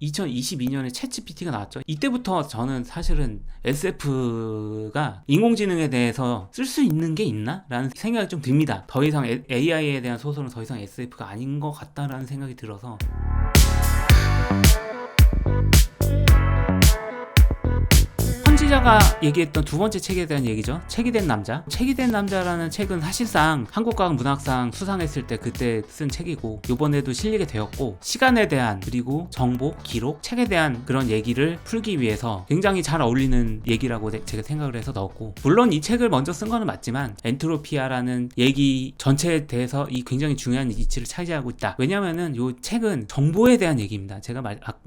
2022년에 챗GPT가 나왔죠. 이때부터 저는 사실은 SF가 인공지능에 대해서 쓸 수 있는 게 있나? 라는 생각이 좀 듭니다. 더 이상 AI에 대한 소설은 더 이상 SF가 아닌 것 같다라는 생각이 들어서 헌지자가 얘기했던 두 번째 책에 대한 얘기죠. 책이 된 남자. 책이 된 남자라는 책은 사실상 한국과학문학상 수상했을 때 그때 쓴 책이고 이번에도 실리게 되었고 시간에 대한 그리고 정보, 기록, 책에 대한 그런 얘기를 풀기 위해서 굉장히 잘 어울리는 얘기라고 제가 생각을 해서 넣었고 물론 이 책을 먼저 쓴 거는 맞지만 엔트로피아라는 얘기 전체에 대해서 이 굉장히 중요한 위치를 차지하고 있다. 왜냐면은 이 책은 정보에 대한 얘기입니다. 제가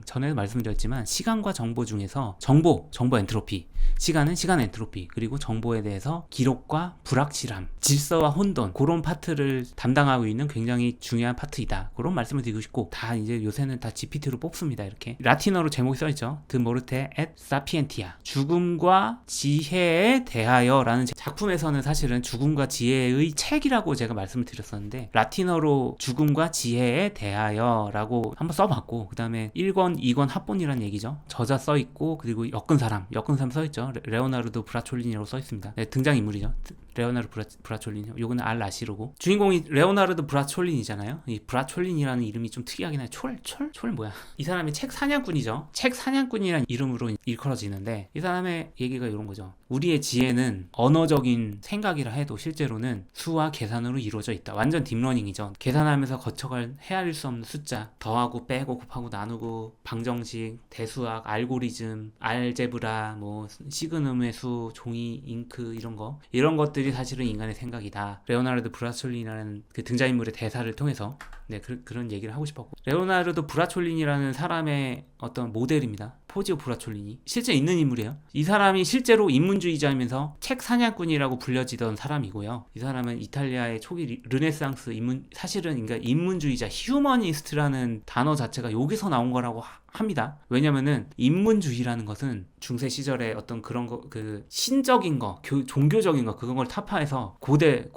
전에도 말씀드렸지만 시간과 정보 중에서 정보 엔트로피 시간은 시간 엔트로피 그리고 정보에 대해서 기록과 불확실함 질서와 혼돈 그런 파트를 담당하고 있는 굉장히 중요한 파트이다 그런 말씀을 드리고 싶고 다 이제 요새는 다 GPT로 뽑습니다. 이렇게 라틴어로 제목이 써있죠. 드 모르테 앳 사피엔티아 죽음과 지혜에 대하여 라는 작품에서는 사실은 죽음과 지혜의 책이라고 제가 말씀을 드렸었는데 라틴어로 죽음과 지혜에 대하여 라고 한번 써봤고 그 다음에 1권 2권 합본이라는 얘기죠. 저자 써있고 그리고 엮은 사람 써있죠. 레오나르도 브라촐리니라고 써있습니다. 네, 등장인물이죠. 레오나르도 브라촐리니. 요거는 알 라시로고 주인공이 레오나르도 브라촐리니잖아요. 이 브라촐리니라는 이름이 좀 특이하긴 해요. 촐 뭐야? 이 사람이 책 사냥꾼이죠. 책 사냥꾼이라는 이름으로 일컬어지는데 이 사람의 얘기가 이런 거죠. 우리의 지혜는 언어적인 생각이라 해도 실제로는 수와 계산으로 이루어져 있다. 완전 딥러닝이죠. 계산하면서 거쳐갈 헤아릴 수 없는 숫자 더하고 빼고 곱하고 나누고 방정식, 대수학, 알고리즘, 알제브라, 뭐 시그넘의 수, 종이, 잉크 이런 것들이 사실은 인간의 생각이다. 레오나르도 브라촐리니라는 그 등장인물의 대사를 통해서 그런 얘기를 하고 싶었고 레오나르도 브라촐리니라는 사람의 어떤 모델입니다. 포지오 브라촐리니 실제 있는 인물이에요. 이 사람이 실제로 인문주의자이면서 책 사냥꾼이라고 불려지던 사람이고요. 이 사람은 이탈리아의 초기 르네상스 사실은 그러니까 인문주의자 휴머니스트라는 단어 자체가 여기서 나온 거라고 합니다. 왜냐면은 인문주의라는 것은 중세 시절에 어떤 그런 거 그 신적인 거 종교적인 거 그런 걸 타파해서 고대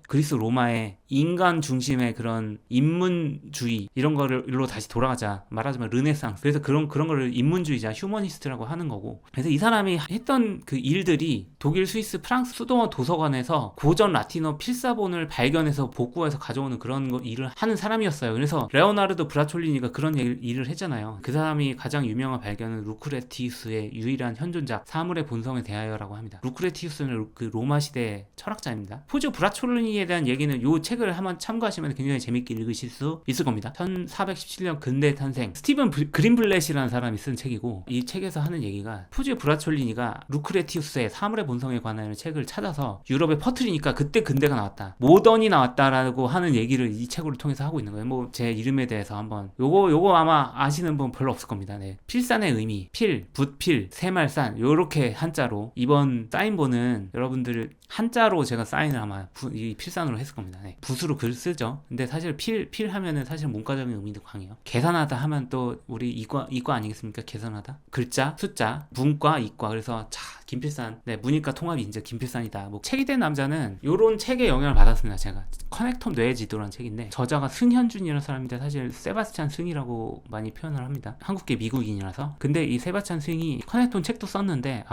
그리스 로마의 인간 중심의 그런 인문주의 이런 거를로 다시 돌아가자 말하자면 르네상스 그래서 그런 거를 인문주의자 휴머니스트라고 하는 거고 그래서 이 사람이 했던 그 일들이 독일, 스위스, 프랑스 수도원 도서관에서 고전 라틴어 필사본을 발견해서 복구해서 가져오는 그런 일을 하는 사람이었어요. 그래서 레오나르도 브라촐리니가 그런 일을 했잖아요. 그 사람이 가장 유명한 발견은 루크레티우스의 유일한 현존작 사물의 본성에 대하여라고 합니다. 루크레티우스는 그 로마 시대 철학자입니다. 포지오 브라촐리니에 대한 얘기는 이 책을 한번 참고하시면 굉장히 재밌게 읽으실 수 있을 겁니다. 1417년 근대 탄생 스티븐 그린블렛이라는 사람이 쓴 책이고 이 책에서 하는 얘기가 포지오 브라촐리니가 루크레티우스의 사물의 본성에 관한 책을 찾아서 유럽에 퍼뜨리니까 그때 근대가 나왔다. 모던이 나왔다라고 하는 얘기를 이 책으로 통해서 하고 있는 거예요. 뭐 제 이름에 대해서 한번 요거 아마 아시는 분 별로 없을 겁니다. 네. 필산의 의미, 붓필, 새말산 요렇게 한자로 이번 사인본은 여러분들 한자로 제가 사인을 아마 이 필산으로 했을 겁니다. 네. 붓으로 글 쓰죠. 근데 사실 필 하면은 사실 문과적인 의미도 강해요. 계산하다 하면 또 우리 이과 아니겠습니까? 계산하다. 글자, 숫자, 문과, 이과. 그래서 김필산. 네, 문이과 통합이 이제 김필산이다. 뭐 책이 된 남자는 요런 책에 영향을 받았습니다. 제가 커넥텀 뇌의 지도라는 책인데 저자가 승현준이라는 사람인데 사실 세바스찬 승이라고 많이 표현을 합니다. 한국계 미국인이라서. 근데 이 세바스찬 승이 커넥텀 책도 썼는데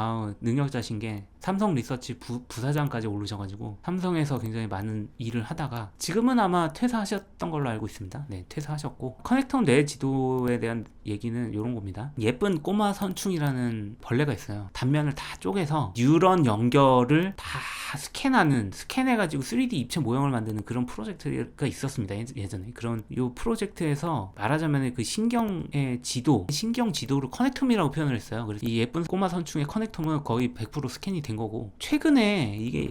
능력자신 게 삼성 리서치 부사장까지 오르셔가지고 삼성에서 굉장히 많은 일을 하다가 지금은 아마 퇴사하셨던 걸로 알고 있습니다. 네, 퇴사하셨고 커넥텀 뇌 지도에 대한 얘기는 이런 겁니다. 예쁜 꼬마 선충이라는 벌레가 있어요. 단면을 다 쪼개서 뉴런 연결을 다 스캔해가지고 3D 입체 모형을 만드는 그런 프로젝트가 있었습니다. 예전에 그런 요 프로젝트에서 말하자면 그 신경의 지도, 신경 지도를 커넥텀이라고 표현을 했어요. 그래서 이 예쁜 꼬마 선충의 커넥텀은 거의 100% 스캔이 된 거고 최근에 이게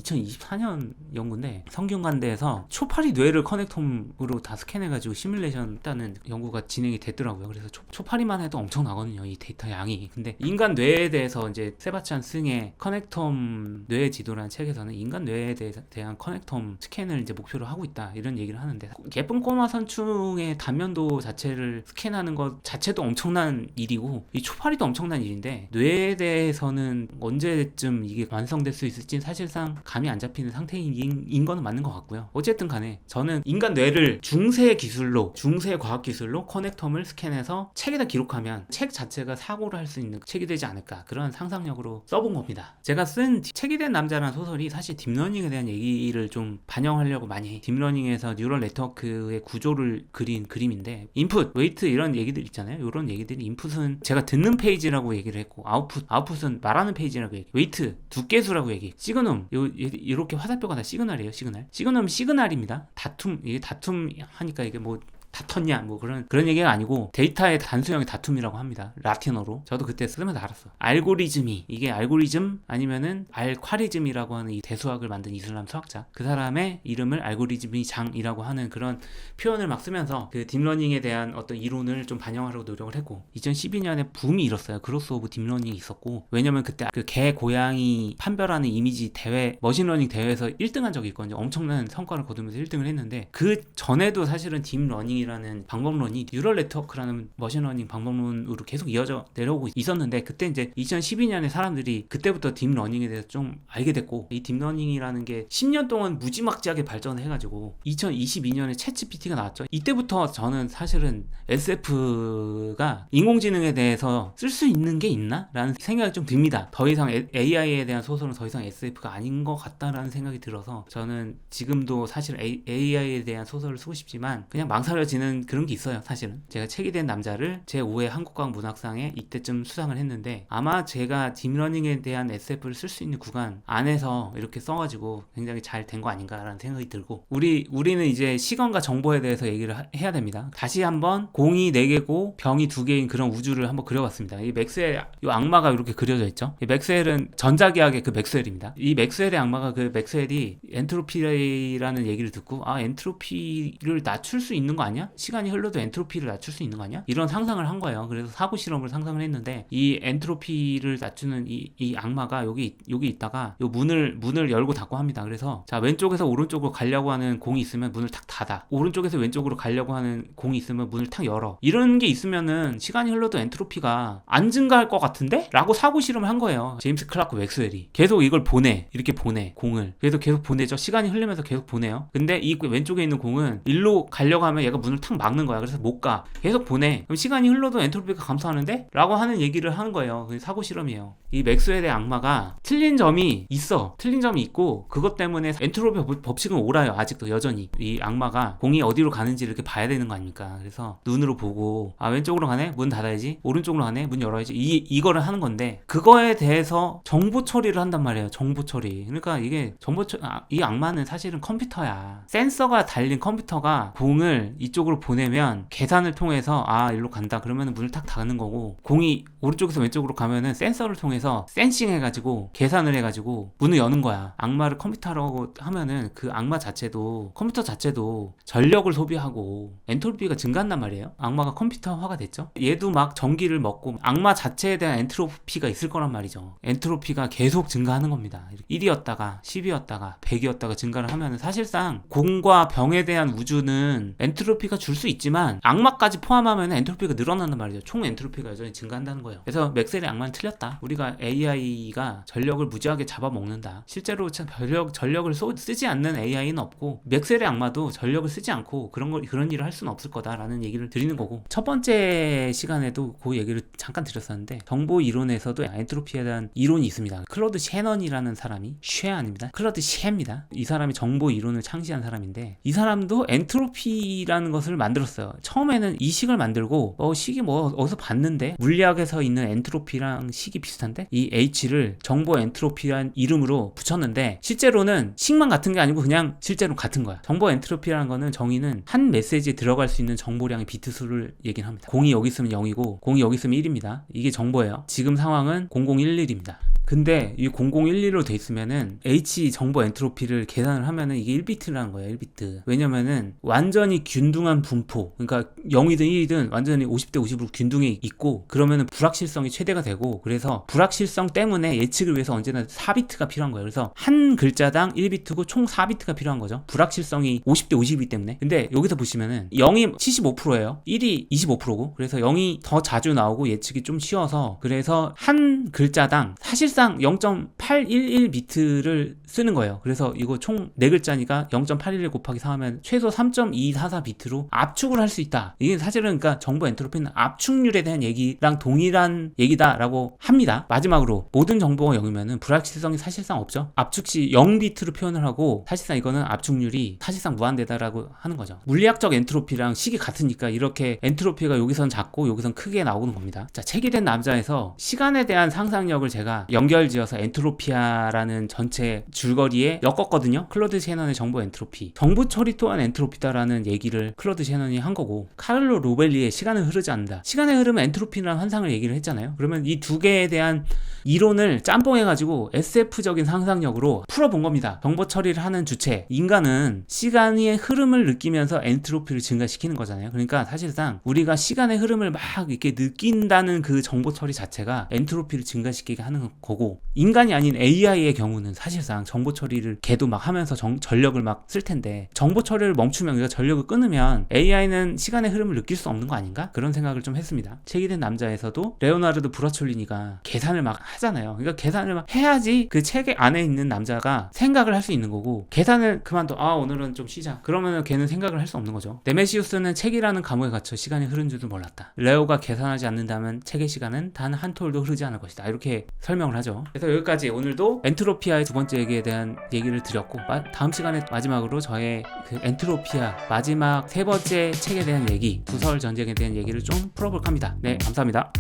2024년 연구인데 성균관대에서 초파리 뇌를 커넥텀으로 다 스캔해가지고 시뮬레이션 했다는 연구가 진행이 됐더라고요. 그래서 초파리만 해도 엄청 나거든요. 이 데이터 양이. 근데 인간 뇌에 대해서 이제 세바스찬 승의 커넥텀 뇌의 지도라는 책에서는 인간 뇌에 대한 커넥텀 스캔을 이제 목표로 하고 있다 이런 얘기를 하는데, 예쁜 꼬마 선충의 단면도 자체를 스캔하는 것 자체도 엄청난 일이고 이 초파리도 엄청난 일인데, 뇌에 대해서는 언제쯤 이게 완성될 수 있을지 사실상 감이 안 잡히는 상태인 거는 맞는 것 같고요. 어쨌든 간에 저는 인간 뇌를 중세 과학 기술로 커넥텀을 스캔해서 책에다 기록하면 책 자체가 사고를 할 수 있는 책이 되지 않을까, 그런 상상력으로 써본 겁니다. 제가 쓴 책이 된 남자라는 소설이 사실 딥러닝에 대한 얘기를 좀 반영하려고 많이, 딥러닝에서 뉴럴 네트워크의 구조를 그린 그림인데, 인풋, 웨이트 이런 얘기들 있잖아요. 이런 얘기들이, 인풋은 제가 듣는 페이지라고 얘기를 했고, 아웃풋은 말하는 페이지라고 얘기, 웨이트, 두께수라고 얘기, 시그넘, 이렇게 화살표가 다 시그널이에요. 시그널입니다. 이게 다툼 하니까 이게 뭐 다퉜냐 뭐 그런 얘기가 아니고 데이터의 단수형의 다툼이라고 합니다. 라틴어로. 저도 그때 쓰면서 알았어. 이게 알고리즘 아니면은 알콰리즘이라고 하는 이 대수학을 만든 이슬람 수학자, 그 사람의 이름을 알고리즘이 장이라고 하는 그런 표현을 막 쓰면서 그 딥러닝에 대한 어떤 이론을 좀 반영하려고 노력을 했고, 2012년에 붐이 일었어요. 그로스 오브 딥러닝이 있었고, 왜냐면 그때 그 개 고양이 판별하는 이미지 대회, 머신러닝 대회에서 1등한 적이 있거든요. 엄청난 성과를 거두면서 1등을 했는데, 그 전에도 사실은 딥러닝 이라는 방법론이 뉴럴 네트워크라는 머신러닝 방법론으로 계속 이어져 내려오고 있었는데, 그때 이제 2012년에 사람들이 그때부터 딥러닝에 대해서 좀 알게 됐고, 이 딥러닝이라는 게 10년 동안 무지막지하게 발전을 해가지고 2022년에 챗GPT가 나왔죠. 이때부터 저는 사실은 SF가 인공지능에 대해서 쓸 수 있는 게 있나? 라는 생각이 좀 듭니다. 더 이상 AI에 대한 소설은 더 이상 SF가 아닌 것 같다라는 생각이 들어서, 저는 지금도 사실 AI에 대한 소설을 쓰고 싶지만 그냥 망설여지는 그런 게 있어요. 사실은 제가 책이 된 남자를 제5회 한국과학 문학상에 이때쯤 수상을 했는데, 아마 제가 딥러닝에 대한 SF를 쓸 수 있는 구간 안에서 이렇게 써가지고 굉장히 잘 된 거 아닌가라는 생각이 들고, 우리는 이제 시간과 정보에 대해서 얘기를 해야 됩니다. 다시 한번 공이 4개고 병이 2개인 그런 우주를 한번 그려봤습니다. 이 맥스웰, 이 악마가 이렇게 그려져 있죠. 이 맥스웰은 전자기하의 그 맥스웰입니다. 이 맥스웰의 악마가, 그 맥스웰이 엔트로피라는 얘기를 듣고, 엔트로피를 낮출 수 있는 거 아니야? 시간이 흘러도 엔트로피를 낮출 수 있는 거 아니야? 이런 상상을 한 거예요. 그래서 사고 실험을 상상을 했는데, 이 엔트로피를 낮추는 이 악마가 여기 있다가 요 문을 열고 닫고 합니다. 그래서 자, 왼쪽에서 오른쪽으로 가려고 하는 공이 있으면 문을 탁 닫아. 오른쪽에서 왼쪽으로 가려고 하는 공이 있으면 문을 탁 열어. 이런 게 있으면은 시간이 흘러도 엔트로피가 안 증가할 것 같은데? 라고 사고 실험을 한 거예요. 제임스 클라크 맥스웰이. 계속 이걸 이렇게 보내, 공을. 그래서 계속 보내죠. 시간이 흘리면서 계속 보내요. 근데 이 왼쪽에 있는 공은 일로 가려고 하면 얘가 문을 탁 막는 거야. 그래서 못 가. 계속 보내. 그럼 시간이 흘러도 엔트로피가 감소하는데? 라고 하는 얘기를 하는 거예요. 그게 사고 실험이에요. 이 맥스웰의 악마가 틀린 점이 있고, 그것 때문에 엔트로피 법칙은 옳아요. 아직도 여전히. 이 악마가 공이 어디로 가는지 이렇게 봐야 되는 거 아닙니까? 그래서 눈으로 보고, 왼쪽으로 가네? 문 닫아야지. 오른쪽으로 가네? 문 열어야지. 이거를 하는 건데, 그거에 대해서 정보 처리를 한단 말이에요. 정보 처리. 그러니까 이게 이 악마는 사실은 컴퓨터야. 센서가 달린 컴퓨터가 공을 이쪽으로 보내면 계산을 통해서 일로 간다 그러면 문을 탁 닫는 거고, 공이 오른쪽에서 왼쪽으로 가면은 센서를 통해서 센싱 해가지고 계산을 해가지고 문을 여는 거야. 악마를 컴퓨터라고 하면은 그 악마 자체도, 컴퓨터 자체도 전력을 소비하고 엔트로피가 증가한단 말이에요. 악마가 컴퓨터화가 됐죠. 얘도 막 전기를 먹고 악마 자체에 대한 엔트로피가 있을 거란 말이죠. 엔트로피가 계속 증가하는 겁니다. 1이었다가 10이었다가 100이었다가 증가를 하면은 사실상 공과 병에 대한 우주는 엔트로피가 줄 수 있지만 악마까지 포함하면 엔트로피가 늘어난단 말이죠. 총 엔트로피가 여전히 증가한다는 거예요. 그래서 맥스웰의 악마는 틀렸다. 우리가 AI가 전력을 무지하게 잡아먹는다. 실제로 전력을 쓰지 않는 AI는 없고, 맥스웰의 악마도 전력을 쓰지 않고 그런 일을 할 수는 없을 거다라는 얘기를 드리는 거고, 첫 번째 시간에도 그 얘기를 잠깐 드렸었는데, 정보 이론에서도 엔트로피에 대한 이론이 있습니다. 클로드 셰넌이라는 사람이, 아닙니다. 클로드 셰입니다. 이 사람이 정보 이론을 창시한 사람인데, 이 사람도 엔트로피라는 것을 만들었어요. 처음에는 이 식을 만들고, 식이 어디서 봤는데 물리학에서 있는 엔트로피랑 식이 비슷한데 이 H를 정보 엔트로피란 이름으로 붙였는데, 실제로는 식만 같은 게 아니고 그냥 실제로 같은 거야. 정보 엔트로피라는 거는 정의는 한 메시지에 들어갈 수 있는 정보량의 비트 수를 얘기를 합니다. 0이 여기 있으면 0이고 0이 여기 있으면 1입니다. 이게 정보예요. 지금 상황은 0011입니다. 근데 이 0011로 돼 있으면은 H 정보 엔트로피를 계산을 하면은 이게 1비트라는 거예요. 1비트. 왜냐면은 완전히 균등한 분포, 그러니까 0이든 1이든 완전히 50대 50으로 균등해 있고, 그러면은 불확실성이 최대가 되고, 그래서 불확실성 때문에 예측을 위해서 언제나 4비트가 필요한 거예요. 그래서 한 글자당 1비트고 총 4비트가 필요한 거죠. 불확실성이 50대 50이기 때문에. 근데 여기서 보시면은 0이 75%예요. 1이 25%고, 그래서 0이 더 자주 나오고 예측이 좀 쉬워서, 그래서 한 글자당 사실상 0.811비트를 쓰는 거예요. 그래서 이거 총 4글자니까 0.811 곱하기 4 하면 최소 3.244비트로 압축을 할 수 있다. 이게 사실은 그러니까 정보 엔트로피는 압축률에 대한 얘기랑 동일한 얘기다라고 합니다. 마지막으로 모든 정보가 0이면은 불확실성이 사실상 없죠. 압축 시 0비트로 표현을 하고, 사실상 이거는 압축률이 사실상 무한대다라고 하는 거죠. 물리학적 엔트로피랑 식이 같으니까 이렇게 엔트로피가 여기선 작고 여기선 크게 나오는 겁니다. 자, 책이 된 남자에서 시간에 대한 상상력을 제가 연결지어서 엔트로피아라는 전체 줄거리에 엮었거든요. 클로드 셰넌의 정보 엔트로피. 정보 처리 또한 엔트로피다라는 얘기를 클로드 셰넌이 한 거고, 카를로 로벨리의 시간은 흐르지 않는다. 시간의 흐름은 엔트로피라는 현상을 얘기를 했잖아요. 그러면 이 두 개에 대한 이론을 짬뽕해가지고 SF적인 상상력으로 풀어본 겁니다. 정보 처리를 하는 주체, 인간은 시간의 흐름을 느끼면서 엔트로피를 증가시키는 거잖아요. 그러니까 사실상 우리가 시간의 흐름을 막 이렇게 느낀다는 그 정보 처리 자체가 엔트로피를 증가시키게 하는 거고, 인간이 아닌 AI의 경우는 사실상 정보 처리를 걔도 막 하면서 전력을 막 쓸 텐데, 정보 처리를 멈추면, 우리가 전력을 끊으면 AI는 시간의 흐름을 느낄 수 없는 거 아닌가? 그런 생각을 좀 했습니다. 책이 된 남자에서도 레오나르도 브라촐리니가 계산을 막 하잖아요. 그러니까 계산을 막 해야지 그 책 안에 있는 남자가 생각을 할 수 있는 거고, 계산을 그만둬, 오늘은 좀 쉬자, 그러면 걔는 생각을 할 수 없는 거죠. 네메시우스는 책이라는 감옥에 갇혀 시간이 흐른 줄도 몰랐다. 레오가 계산하지 않는다면 책의 시간은 단 한 톨도 흐르지 않을 것이다. 이렇게 설명을 하죠. 그래서 여기까지 오늘도 엔트로피아의 두 번째 얘기에 대한 얘기를 드렸고, 다음 시간에 마지막으로 저의 그 엔트로피아 마지막 세 번째 책에 대한 얘기, 두서울 전쟁에 대한 얘기를 좀 풀어볼까 합니다. 네, 감사합니다.